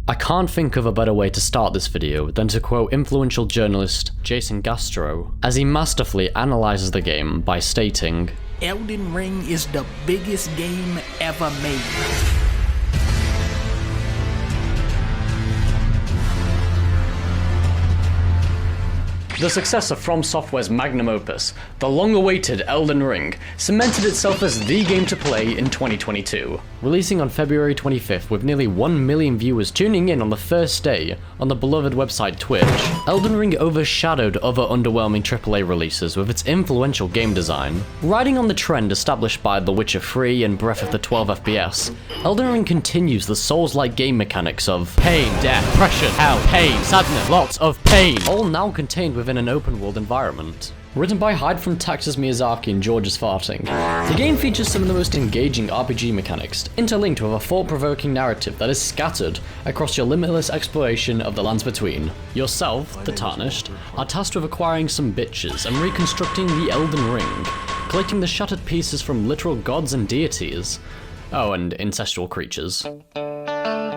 I can't think of a better way to start this video than to quote influential journalist Jason Gastro, as he masterfully analyzes the game by stating, "Elden Ring is the biggest game ever made." The success of From Software's magnum opus, the long-awaited Elden Ring, cemented itself as the game to play in 2022. Releasing on February 25th with nearly 1 million viewers tuning in on the first day on the beloved website Twitch, Elden Ring overshadowed other underwhelming AAA releases with its influential game design. Riding on the trend established by The Witcher 3 and Breath of the 12 FPS, Elden Ring continues the Souls-like game mechanics of pain, death, pressure, hell, pain, sadness, lots of pain, all now contained within an open-world environment. Written by Hyde from Texas Miyazaki and George's Farting, the game features some of the most engaging RPG mechanics, interlinked with a thought-provoking narrative that is scattered across your limitless exploration of the lands between. Yourself, the Tarnished, are tasked with acquiring some bitches and reconstructing the Elden Ring, collecting the shattered pieces from literal gods and deities. Oh, and ancestral creatures.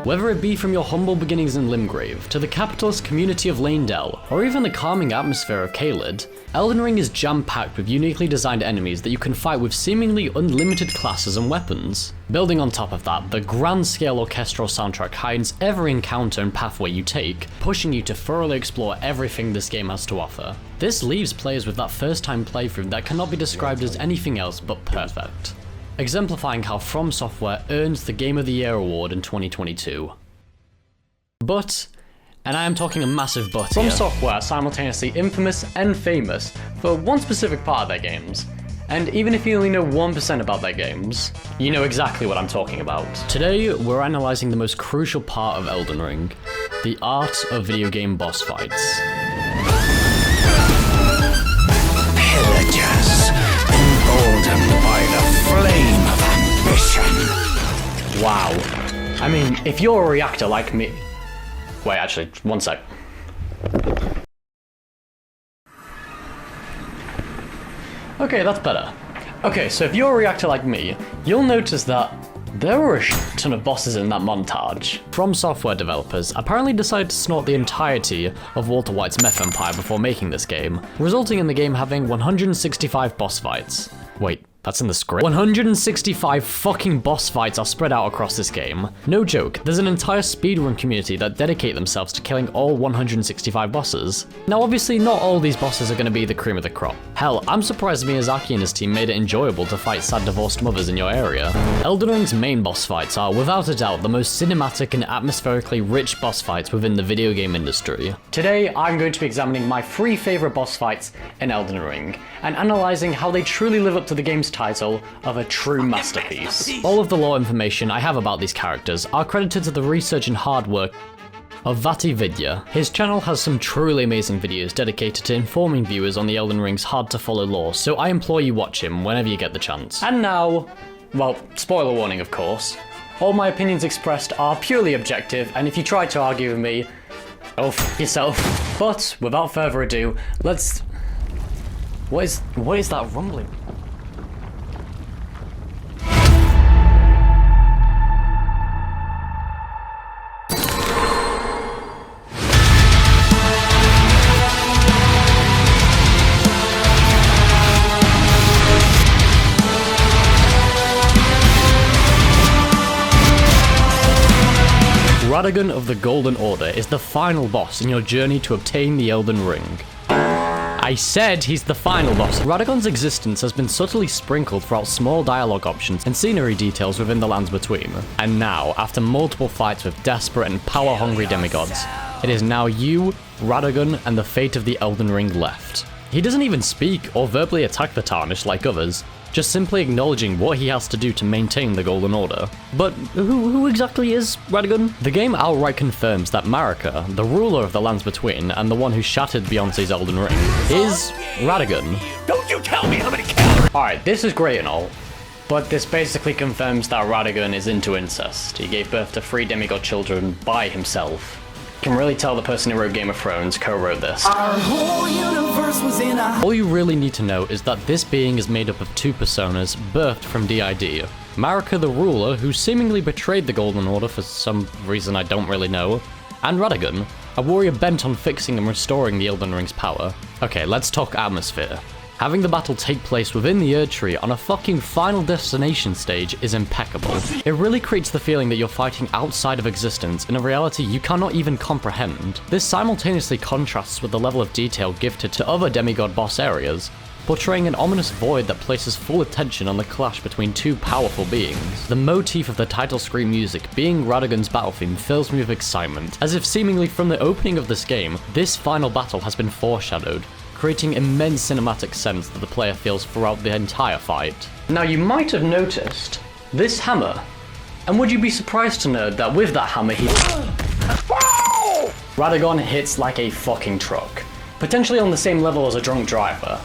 Whether it be from your humble beginnings in Limgrave, to the capitalist community of Lanedell, or even the calming atmosphere of Caelid, Elden Ring is jam-packed with uniquely designed enemies that you can fight with seemingly unlimited classes and weapons. Building on top of that, the grand-scale orchestral soundtrack heights every encounter and pathway you take, pushing you to thoroughly explore everything this game has to offer. This leaves players with that first-time playthrough that cannot be described as anything else but perfect, exemplifying how From Software earns the Game of the Year award in 2022. But, and I am talking a massive but here, From Software are simultaneously infamous and famous for one specific part of their games. And even if you only know 1% about their games, you know exactly what I'm talking about. Today, we're analysing the most crucial part of Elden Ring, the art of video game boss fights. Pillagers, emboldened by the flame of ambition. Wow. I mean, if you're a reactor like me... Wait, actually, one sec. Okay, that's better. Okay, so if you're a reactor like me, you'll notice that there were a ton of bosses in that montage. From Software developers apparently decided to snort the entirety of Walter White's meth empire before making this game, resulting in the game having 165 boss fights. Wait, that's in the script? 165 fucking boss fights are spread out across this game. No joke, there's an entire speedrun community that dedicate themselves to killing all 165 bosses. Now obviously not all these bosses are going to be the cream of the crop. Hell, I'm surprised Miyazaki and his team made it enjoyable to fight sad divorced mothers in your area. Elden Ring's main boss fights are without a doubt the most cinematic and atmospherically rich boss fights within the video game industry. Today I'm going to be examining my 3 favourite boss fights in Elden Ring, and analysing how they truly live up to the game's title of a true masterpiece. All of the lore information I have about these characters are credited to the research and hard work of Vati Vidya. His channel has some truly amazing videos dedicated to informing viewers on the Elden Ring's hard to follow lore, so I implore you watch him whenever you get the chance. And now, well, spoiler warning of course, all my opinions expressed are purely objective, and if you try to argue with me, oh f yourself. But without further ado, let's... What is that rumbling? Radagon of the Golden Order is the final boss in your journey to obtain the Elden Ring. I said he's the final boss. Radagon's existence has been subtly sprinkled throughout small dialogue options and scenery details within the lands between. And now, after multiple fights with desperate and power-hungry demigods, it is now you, Radagon, and the fate of the Elden Ring left. He doesn't even speak or verbally attack the Tarnished like others, just simply acknowledging what he has to do to maintain the Golden Order. But who exactly is Radagon? The game outright confirms that Marika, the ruler of the lands between and the one who shattered Beyoncé's Elden Ring, is Radagon. Don't you tell me how many calories! Alright, this is great and all, but this basically confirms that Radagon is into incest. He gave birth to 3 demigod children by himself. You can really tell the person who wrote Game of Thrones co-wrote this. Our whole universe was in a... All you really need to know is that this being is made up of 2 personas birthed from DID. Marika the Ruler, who seemingly betrayed the Golden Order for some reason I don't really know, and Radagon, a warrior bent on fixing and restoring the Elden Ring's power. Okay, let's talk atmosphere. Having the battle take place within the Erdtree on a fucking Final Destination stage is impeccable. It really creates the feeling that you're fighting outside of existence in a reality you cannot even comprehend. This simultaneously contrasts with the level of detail gifted to other demigod boss areas, portraying an ominous void that places full attention on the clash between two powerful beings. The motif of the title screen music being Radagon's battle theme fills me with excitement, as if seemingly from the opening of this game, this final battle has been foreshadowed, creating immense cinematic sense that the player feels throughout the entire fight. Now you might have noticed this hammer, and would you be surprised to know that with that hammer Radagon hits like a fucking truck, potentially on the same level as a drunk driver.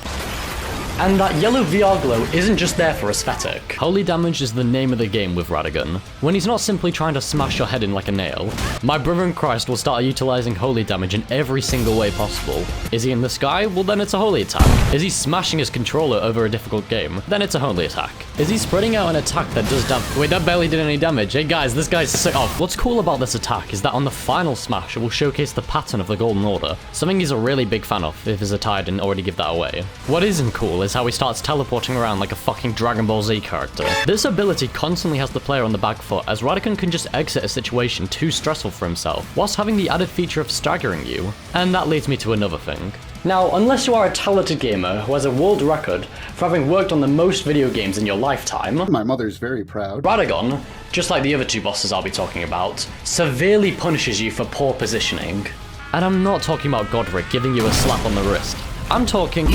And that yellow VR glow isn't just there for aesthetic. Holy damage is the name of the game with Radagon. When he's not simply trying to smash your head in like a nail, my brother in Christ will start utilizing holy damage in every single way possible. Is he in the sky? Well then it's a holy attack. Is he smashing his controller over a difficult game? Then it's a holy attack. Is he spreading out an attack that does damage? Wait, that barely did any damage. Hey guys, this guy's sick. Oh, what's cool about this attack is that on the final smash, it will showcase the pattern of the Golden Order, something he's a really big fan of if his attire didn't already give that away. What isn't cool is how he starts teleporting around like a fucking Dragon Ball Z character. This ability constantly has the player on the back foot, as Radagon can just exit a situation too stressful for himself, whilst having the added feature of staggering you. And that leads me to another thing. Now, unless you are a talented gamer who has a world record for having worked on the most video games in your lifetime, my mother's very proud. Radagon, just like the other two bosses I'll be talking about, severely punishes you for poor positioning. And I'm not talking about Godric giving you a slap on the wrist. I'm talking...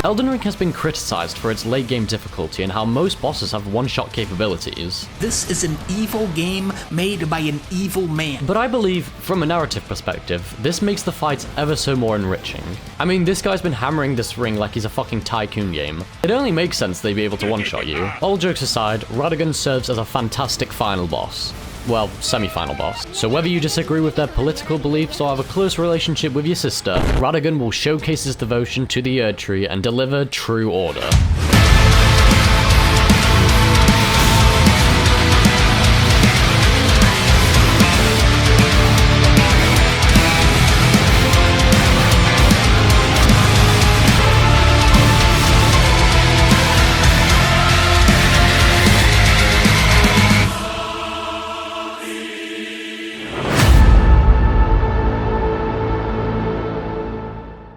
Elden Ring has been criticized for its late game difficulty and how most bosses have one-shot capabilities. This is an evil game made by an evil man. But I believe, from a narrative perspective, this makes the fights ever so more enriching. I mean, this guy's been hammering this ring like he's a fucking tycoon game. It only makes sense they'd be able to one-shot you. All jokes aside, Radagon serves as a fantastic final boss. Well, semi-final boss. So whether you disagree with their political beliefs or have a close relationship with your sister, Radagon will showcase his devotion to the Erdtree and deliver true order.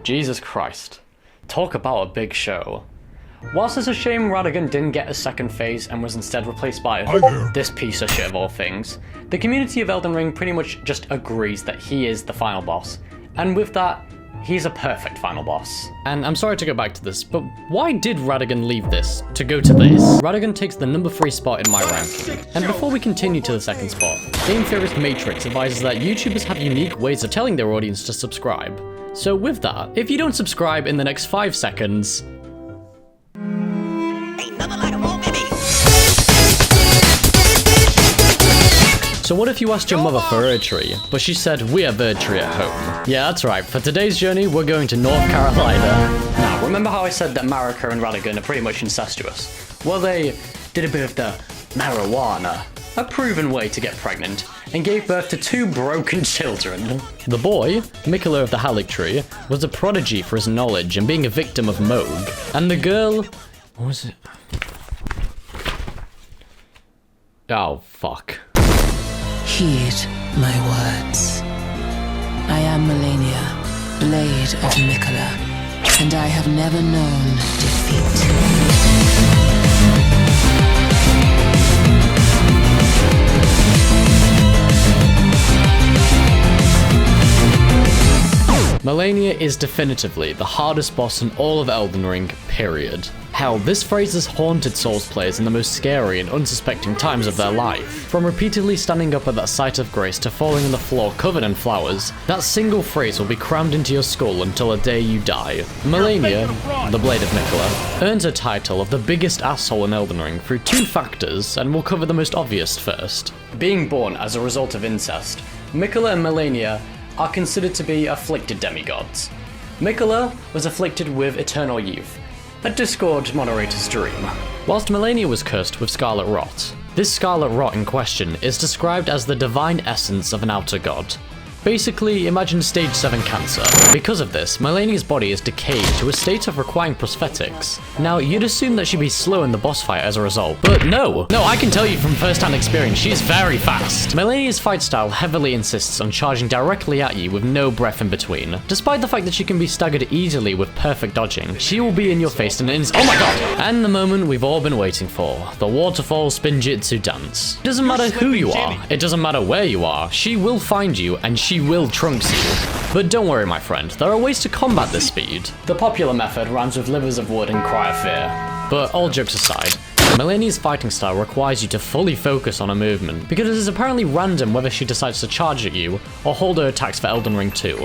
Jesus Christ. Talk about a big show. Whilst it's a shame Radagon didn't get a second phase and was instead replaced by this piece of shit of all things, the community of Elden Ring pretty much just agrees that he is the final boss. And with that, he's a perfect final boss. And I'm sorry to go back to this, but why did Radagon leave this to go to this? Radagon takes the number 3 spot in my ranking. And before we continue to the second spot, game theorist Matrix advises that YouTubers have unique ways of telling their audience to subscribe. So with that, if you don't subscribe in the next 5 seconds... So what if you asked your mother for Erdtree, but she said we have Erdtree at home? Yeah, that's right, for today's journey, we're going to North Carolina. Now, remember how I said that Marika and Radagon are pretty much incestuous? Well, they did a bit of the marijuana, a proven way to get pregnant, and gave birth to 2 broken children. The boy, Mikola of the Haligtree, was a prodigy for his knowledge and being a victim of Moog. And the girl... what was it? Oh, fuck. Heed my words. I am Melania, Blade of Mikola, and I have never known defeat. Melania is definitively the hardest boss in all of Elden Ring, period. Hell, this phrase has haunted Souls players in the most scary and unsuspecting times of their life. From repeatedly standing up at that site of grace to falling on the floor covered in flowers, that single phrase will be crammed into your skull until the day you die. Melania, the Blade of Mikola, earns a title of the biggest asshole in Elden Ring through 2 factors, and we'll cover the most obvious first. Being born as a result of incest, Mikola and Melania are considered to be afflicted demigods. Mikola was afflicted with eternal youth, A Discord moderator's dream. Whilst Malenia was cursed with Scarlet Rot, this Scarlet Rot in question is described as the divine essence of an outer god. Basically, imagine stage 7 cancer. Because of this, Malenia's body is decayed to a state of requiring prosthetics. Now, you'd assume that she'd be slow in the boss fight as a result, but no! No, I can tell you from first-hand experience, she is very fast. Malenia's fight style heavily insists on charging directly at you with no breath in between. Despite the fact that she can be staggered easily with perfect dodging, she will be in your face in an instant. Oh my god! And the moment we've all been waiting for, the waterfall spinjitzu dance. It doesn't matter who you are, it doesn't matter where you are, she will find you and she will trunks you. But don't worry my friend, there are ways to combat this speed. The popular method rhymes with livers of wood and cry of fear. But all jokes aside, Malenia's fighting style requires you to fully focus on her movement, because it is apparently random whether she decides to charge at you or hold her attacks for Elden Ring 2.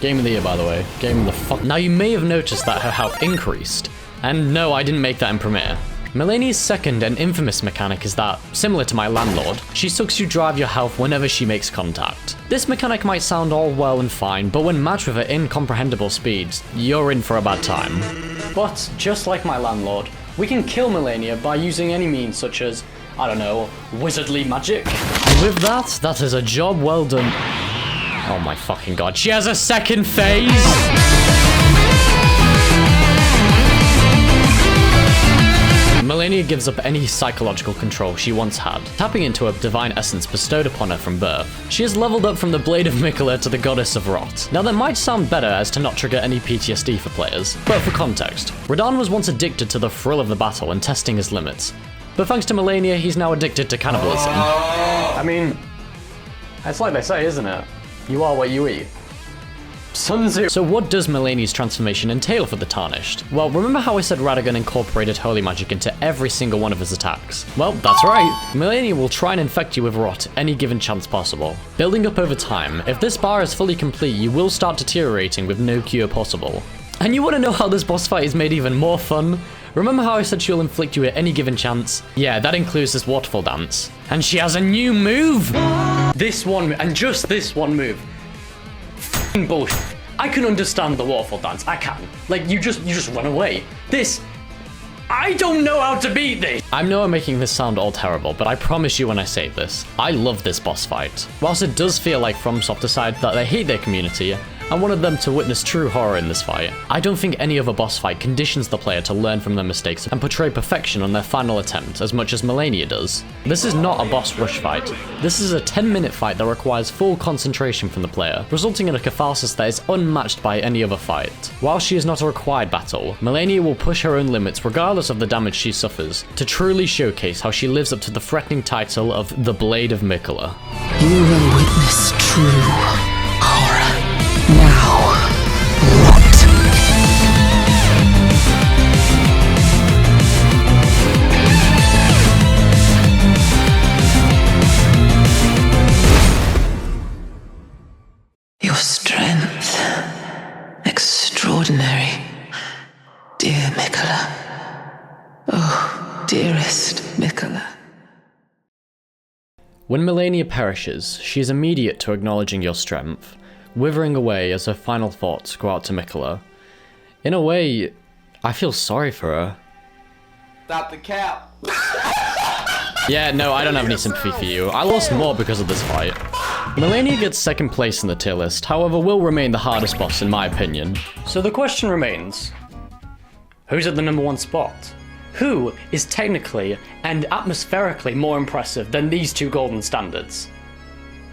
Game of the year, by the way. Game of the fuck. Now you may have noticed that her health increased, and no, I didn't make that in Premiere. Malenia's second and infamous mechanic is that, similar to my landlord, she sucks you dry of your health whenever she makes contact. This mechanic might sound all well and fine, but when matched with her incomprehensible speeds, you're in for a bad time. But, just like my landlord, we can kill Malenia by using any means such as, I don't know, wizardly magic. And with that, that is a job well done. Oh my fucking god, she has a second phase! Malenia gives up any psychological control she once had, tapping into a divine essence bestowed upon her from birth. She has leveled up from the Blade of Miquella to the Goddess of Rot. Now that might sound better as to not trigger any PTSD for players, but for context, Radahn was once addicted to the thrill of the battle and testing his limits. But thanks to Malenia, he's now addicted to cannibalism. I mean, it's like they say, isn't it? You are what you eat. Sun Tzu. So what does Malenia's transformation entail for the Tarnished? Well, remember how I said Radagon incorporated holy magic into every single one of his attacks? Well, that's right. Malenia will try and infect you with rot any given chance possible. Building up over time, if this bar is fully complete, you will start deteriorating with no cure possible. And you want to know how this boss fight is made even more fun? Remember how I said she'll inflict you at any given chance? Yeah, that includes this waterfall dance. And she has a new move! This one, and just this one move. Bullshit. I can understand the waterfall dance. I can. Like, you just run away. This, I don't know how to beat this. I know I'm making this sound all terrible, but I promise you when I say this, I love this boss fight. Whilst it does feel like FromSoft decided that they hate their community, I wanted them to witness true horror in this fight. I don't think any other boss fight conditions the player to learn from their mistakes and portray perfection on their final attempt as much as Malenia does. This is not a boss rush fight. This is a 10-minute fight that requires full concentration from the player, resulting in a catharsis that is unmatched by any other fight. While she is not a required battle, Malenia will push her own limits regardless of the damage she suffers, to truly showcase how she lives up to the threatening title of the Blade of Miquella. You will witness true horror. Now, what? Your strength, extraordinary, dear Miquella. Oh, dearest Miquella. When Malenia perishes, she is immediate to acknowledging your strength, withering away as her final thoughts go out to Miquella. In a way, I feel sorry for her. Stop the cap. Yeah, no, I don't have any sympathy for you. I lost more because of this fight. Malenia gets second place in the tier list, however will remain the hardest boss in my opinion. So the question remains, who's at the #1 spot? Who is technically and atmospherically more impressive than these two golden standards?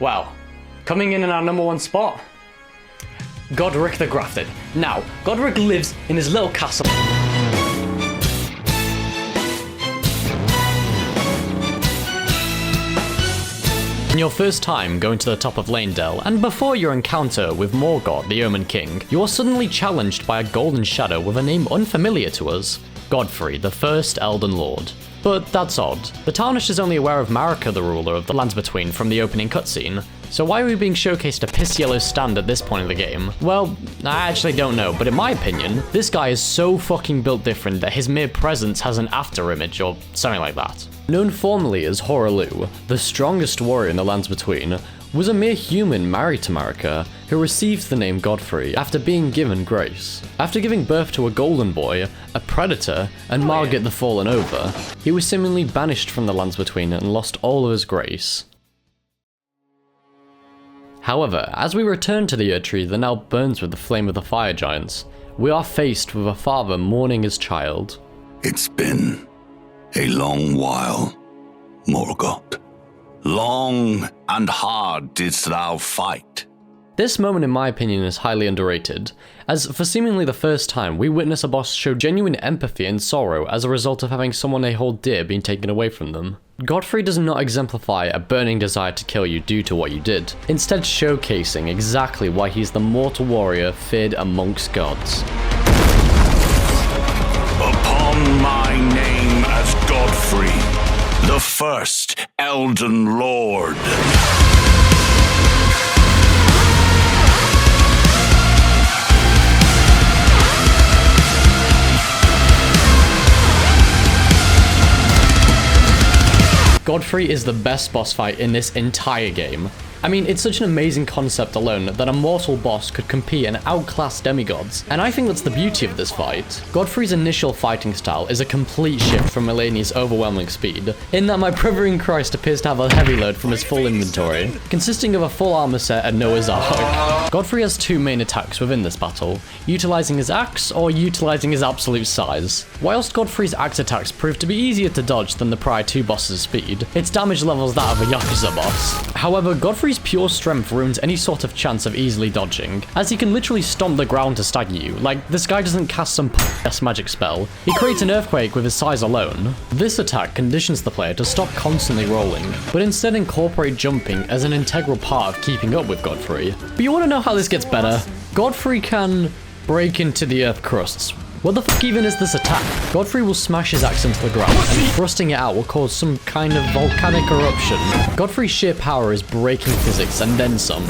Well, coming in our #1 spot, Godric the Grafted. Now, Godric lives in his little castle. In your first time going to the top of Lanedale, and before your encounter with Morgott, the Omen King, you are suddenly challenged by a golden shadow with a name unfamiliar to us, Godfrey, the first Elden Lord. But that's odd. The Tarnished is only aware of Marika, the ruler of the Lands Between, from the opening cutscene, so why are we being showcased a piss yellow stand at this point of the game? Well, I actually don't know, but in my opinion, this guy is so fucking built different that his mere presence has an after image or something like that. Known formerly as Hoarah Loux, the strongest warrior in the Lands Between, was a mere human married to Marika who received the name Godfrey after being given grace. After giving birth to a golden boy, a predator, and Margit the Fallen Over, he was seemingly banished from the lands between and lost all of his grace. However, as we return to the Erdtree that now burns with the flame of the fire giants, we are faced with a father mourning his child. It's been a long while, Morgoth. Long and hard didst thou fight. This moment in my opinion is highly underrated, as for seemingly the first time we witness a boss show genuine empathy and sorrow as a result of having someone they hold dear being taken away from them. Godfrey does not exemplify a burning desire to kill you due to what you did, instead showcasing exactly why he's the mortal warrior feared amongst gods. Upon my name as Godfrey, the first Elden Lord. Godfrey is the best boss fight in this entire game. I mean, it's such an amazing concept alone that a mortal boss could compete and outclass demigods, and I think that's the beauty of this fight. Godfrey's initial fighting style is a complete shift from Melani's overwhelming speed, in that my brother in Christ appears to have a heavy load from his full inventory, consisting of a full armor set and Noah's Ark. Godfrey has two main attacks within this battle, utilizing his axe or utilizing his absolute size. Whilst Godfrey's axe attacks prove to be easier to dodge than the prior two bosses' speed, its damage levels that of a Yakuza boss. However, Godfrey's pure strength ruins any sort of chance of easily dodging, as he can literally stomp the ground to stagger you. Like, this guy doesn't cast some ass magic spell, he creates an earthquake with his size alone. This attack conditions the player to stop constantly rolling, but instead incorporate jumping as an integral part of keeping up with Godfrey. But you want to know how this gets better? Godfrey can break into the earth crusts. What the fuck even is this attack? Godfrey will smash his axe into the ground, and thrusting it out will cause some kind of volcanic eruption. Godfrey's sheer power is breaking physics and then some,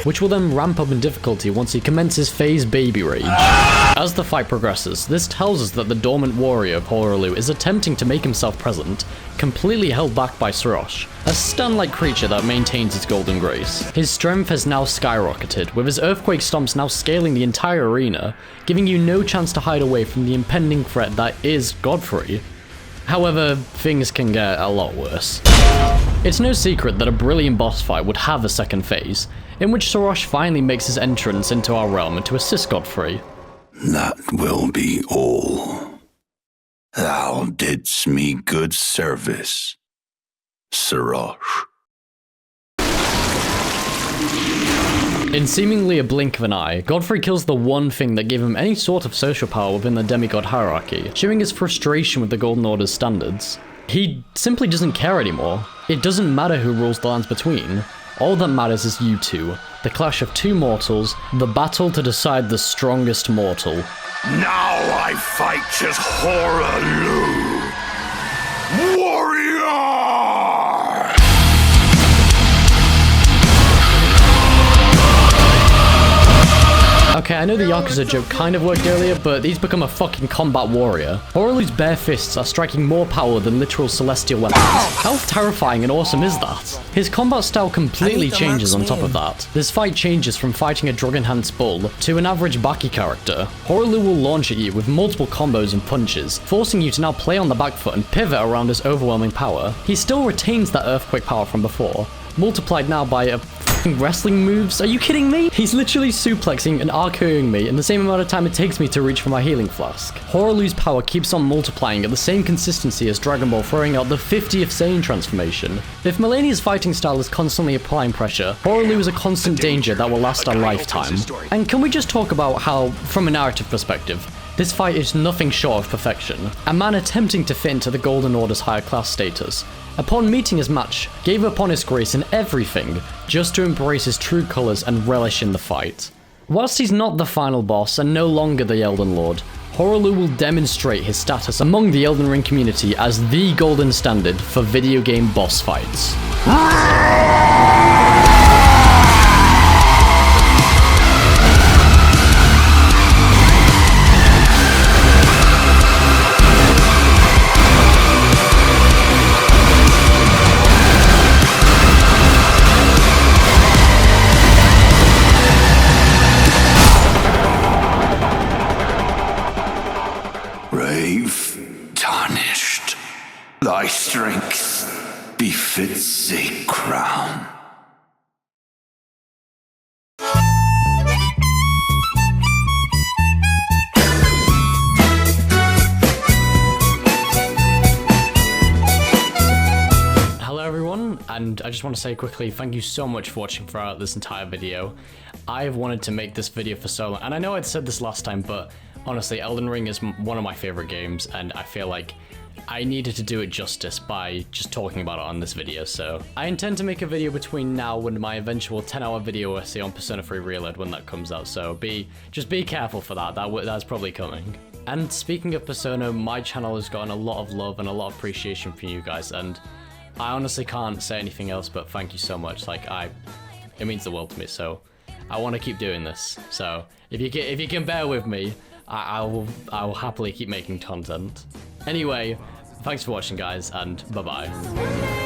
which will then ramp up in difficulty once he commences Phase Baby Rage. As the fight progresses, this tells us that the dormant warrior of Hoaraloo is attempting to make himself present, completely held back by Sorosh, a stun-like creature that maintains its golden grace. His strength has now skyrocketed, with his earthquake stomps now scaling the entire arena, giving you no chance to hide away from the impending threat that is Godfrey. However, things can get a lot worse. It's no secret that a brilliant boss fight would have a second phase, in which Sorosh finally makes his entrance into our realm to assist Godfrey. That will be all. Thou didst me good service, Sorosh. In seemingly a blink of an eye, Godfrey kills the one thing that gave him any sort of social power within the demigod hierarchy, showing his frustration with the Golden Order's standards. He simply doesn't care anymore. It doesn't matter who rules the lands between. All that matters is you two, the clash of two mortals, the battle to decide the strongest mortal. Now I fight as Hoaraloo, warrior! Okay, I know the Yakuza joke kind of worked earlier, but he's become a fucking combat warrior. Hoaraloo's bare fists are striking more power than literal celestial weapons. How terrifying and awesome is that? His combat style completely changes on top of that. This fight changes from fighting a drug-enhanced bull to an average Baki character. Hoaraloo will launch at you with multiple combos and punches, forcing you to now play on the back foot and pivot around his overwhelming power. He still retains that earthquake power from before, multiplied now by a wrestling moves. Are you kidding me? He's literally suplexing and RKOing me in the same amount of time it takes me to reach for my healing flask. Hoaraloo's power keeps on multiplying at the same consistency as Dragon Ball throwing out the 50th Saiyan transformation. If Melania's fighting style is constantly applying pressure, Hoaraloo is a constant danger that will last a lifetime. And can we just talk about how, from a narrative perspective, this fight is nothing short of perfection. A man attempting to fit into the Golden Order's higher class status, upon meeting his match, gave up on his grace in everything, just to embrace his true colours and relish in the fight. Whilst he's not the final boss and no longer the Elden Lord, Hoaraloo will demonstrate his status among the Elden Ring community as the golden standard for video game boss fights. Thy strength befits a crown. Hello everyone, and I just want to say quickly, thank you so much for watching throughout this entire video. I've wanted to make this video for so long, and I know I'd said this last time, but honestly, Elden Ring is one of my favorite games, and I feel like I needed to do it justice by just talking about it on this video. So I intend to make a video between now and my eventual 10-hour video essay on Persona 3 Reload when that comes out, so just be careful for that. That's probably coming. And speaking of Persona, my channel has gotten a lot of love and a lot of appreciation from you guys, and I honestly can't say anything else but thank you so much. Like, it means the world to me, so I want to keep doing this. So if you can bear with me, I will happily keep making content. Anyway, thanks for watching guys, and bye bye.